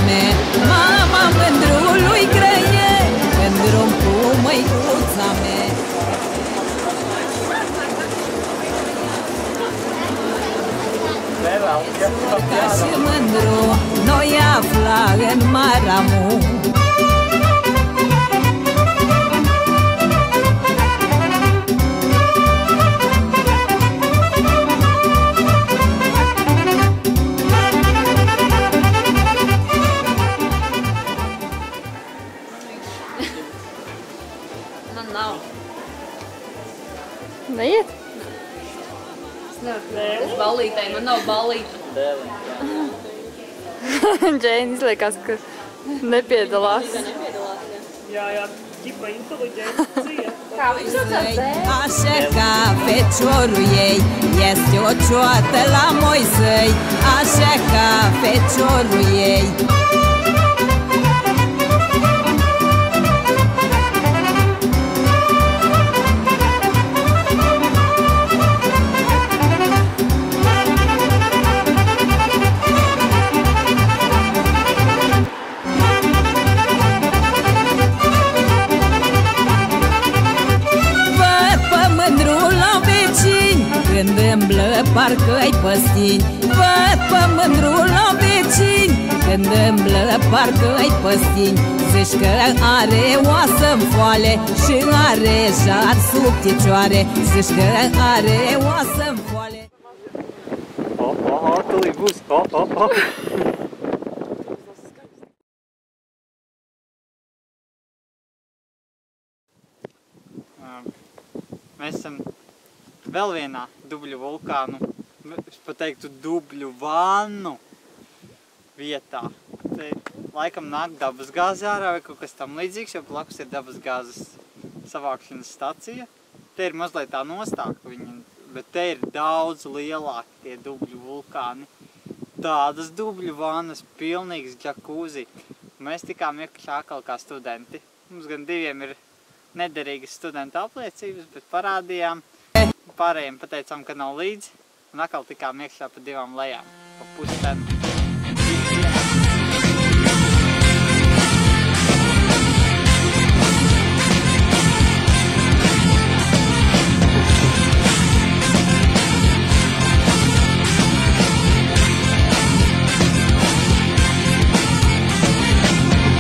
mea, mama mândrului grăie, în drum cu măicuța mea. Ca și mândru, noi afla în Maramu. Man nav. Neiet? Es nevaru uz ballītēm, man nav ballīte. Džēna izliekās, ka nepiedalās. Jā, ķipa inteliģencija. Kā viņš saucās bērni? Așa ca feciorul ei este o cioată la Moisei, așa ca feciorul ei. Când îmblă parcă-i păstini, văd pe mândrul la vecini. Când îmblă parcă-i păstini, zici că are oasă-n foale și are jar sub picioare. Zici că are oasă-n foale. Tūlīt būs. Mēs esam vēl vienā Dubļu vulkānu, es pateiktu Dubļu vannu vietā. Te laikam nāk dabasgāze ārā vai kaut kas tam līdzīgs, jo blakus ir dabasgāzes savākšanas stacija. Te ir mazliet tā nostāka viņa, bet te ir daudz lielāki tie Dubļu vulkāni. Tādas Dubļu vannas, pilnīgs džakūzi. Mēs tikām iekšā atkal kā studenti. Mums gan diviem ir nederīgas studenta apliecības, bet parādījām. Pārējiem pateicām, ka nav līdzi, un atkal tikām iekšā pa divām lejām, pa puscenu.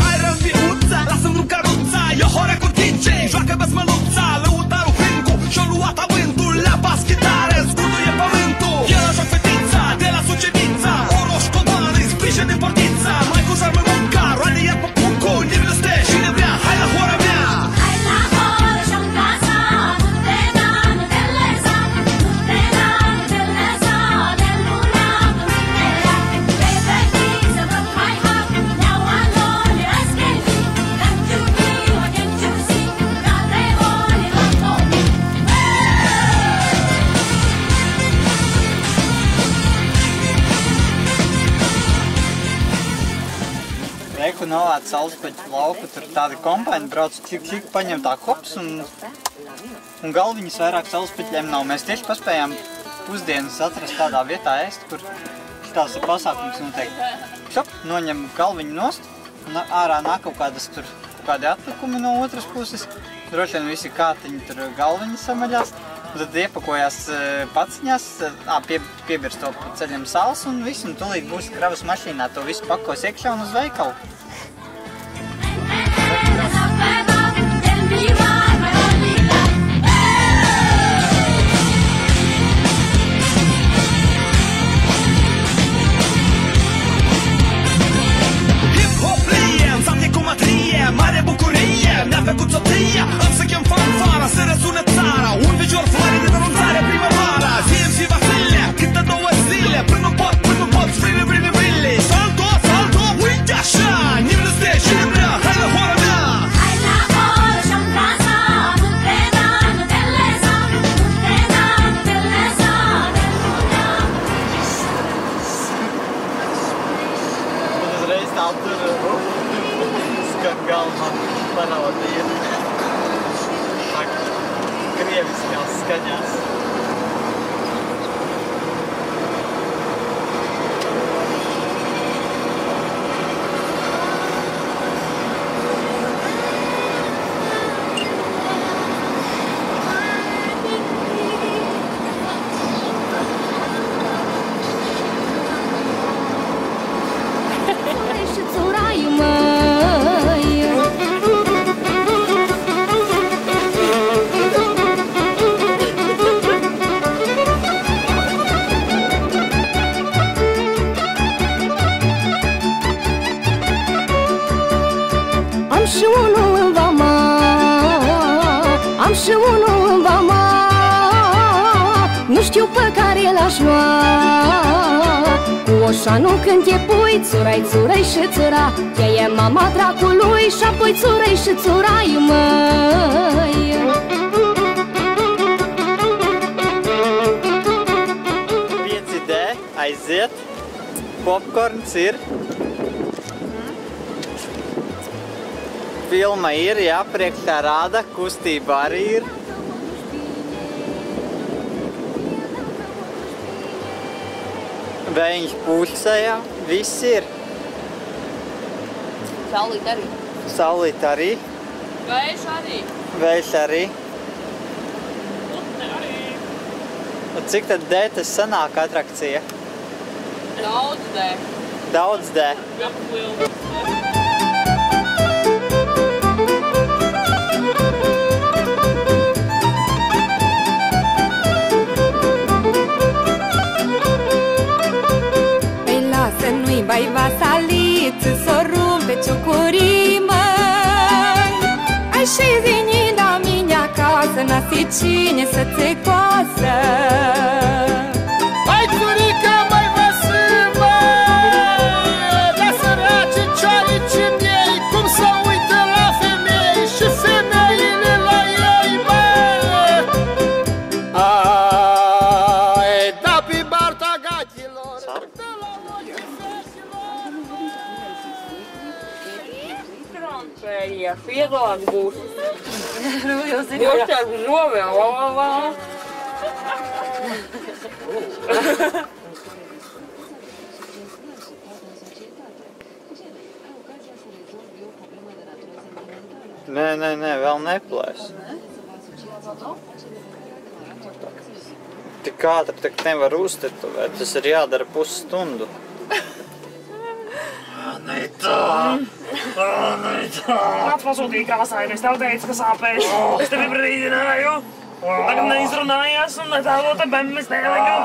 Hai rămbiuța, lasă-mi căruța, eu hore cu tince, joacă băsmăluța, lăutarul Fincu și-o luat avântul la baschitare, scudul e pământul. El joc fetița, de la Sucevița, Oroș Codoară, sprijă din portița, mai cu zarmă munca, roade iar pe puncu, nivrăste și ne vrea, hai la hora mea. Hai la hora și-o casa, nu-te da, nu-te lesa, nu-te da, nu-te lesa, de luna, nu-te lea. Vei veni să vă mai hap, now I know you're asking me, can't you hear or can't you see, that they only love for me. Reiku novāc Saulespeķu lauku, tur tādi kompaini brauc čik, paņem tā kops un galviņas vairāk Saulespeķiem nav. Mēs tieši paspējām pusdienas atrast tādā vietā ēst, kur tās pasākums notiek. Šop, noņem galviņu nost un ārā nāk kaut kādi atlikumi no otras puses. Droši vien visi kātiņi tur galviņas samaļās. Un tad iepakojās paciņās, piebirst to pa ceļam sāls un viss, un tūlīt būs kravas mašīnā, to visu pakos iekšā un uz veikalu. Hip-hop-lie, am stat cu matrie, mare bucurie, mi-a făcut soția, am să chem fanfara, să răsună țara, un vecior floare de denunțare primăvara, zi-mi și vafile, cântă 2 zile, până nu pot, vrime, salto, uite așa, nivrăste și ne vrea, hai la hora mea. Hai la hora și-o casa, nu-te da, nu-te lesa, nu-te da, nu-te lesa, de luna. Un uzreiz tā tur skan galvā parodija. Tā krieviskās skaņās. și unul în vama, am și unul în vama. Nu știu pe care l-aș lua. Cu oșanul când e pui, țurai, țurai și țura. Ea e mama dracului și apoi țurai și țurai, măi. Pieci de aiziet, popcorns ir. Filma ir, jā, priekšā rāda, kustība arī ir. Vējiņš pulsējā, viss ir. Saulīt arī. Saulīt arī. Vējš arī. Vējš arī. Un cik tad D tas sanāk atrakcija? Daudz D. Daudz D. Nu-i bai vasalit, s-o rumpe ciucurii, măi. Ai și zini la mine acasă, n-asi cine să te coasă. Hai, țurică, mai văsâmbă, dar săraci ciorici în ei, cum să uită la femei și femeile la ei, bă. Ai, da pe barta gatilor. Vieglāk būs. Joštāk žovē, Nē, vēl neplēs. Tik ātri tak nevar uztetuvēt, tas ir jādara pusstundu. Kāds pasūtīja krāsājumu, es tev teicu, ka sāpēs. Es tevi brīdināju. Tagad neizrunājies un netēlota bemmes tēliņu.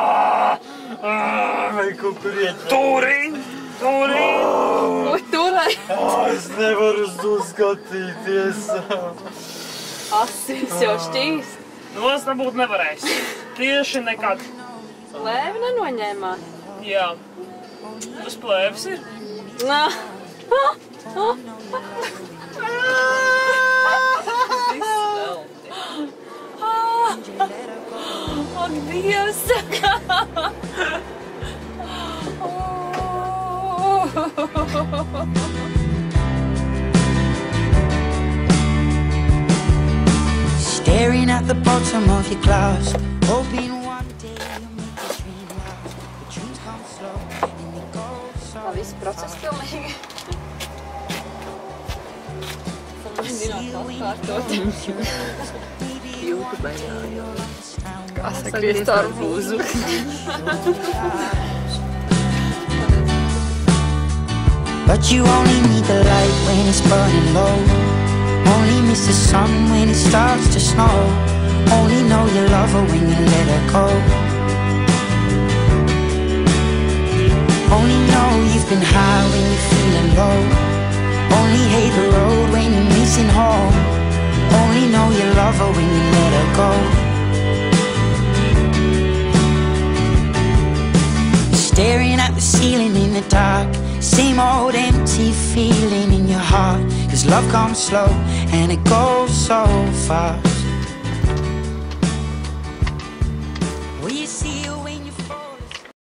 Vai kaut kur iet? Tūrī! Turai. Es nevaru uz to skatīties. Asis jau šķīst. Nos nebūt nevarēs. Tieši nekad. Lēvi nenoņēmāt. Jā. Tas plēvis ir. Nā. Ak, Dievs! Staring at the bottom of your glass, hoping one day you'll make this dream last. The dreams come slow and they go so Tā viss process pilnīgi. Kā sagriezt arbūzu. But you only need the light when it's burning low. Only miss the sun when it starts to snow. Only know you love her when you let her go. Only know you've been high when you're feeling low. Only hate the road when you're missing home. Only know you love her when you let her go. Staring at the ceiling in the dark, same old empty feeling in your heart. 'Cause love comes slow and it goes so fast.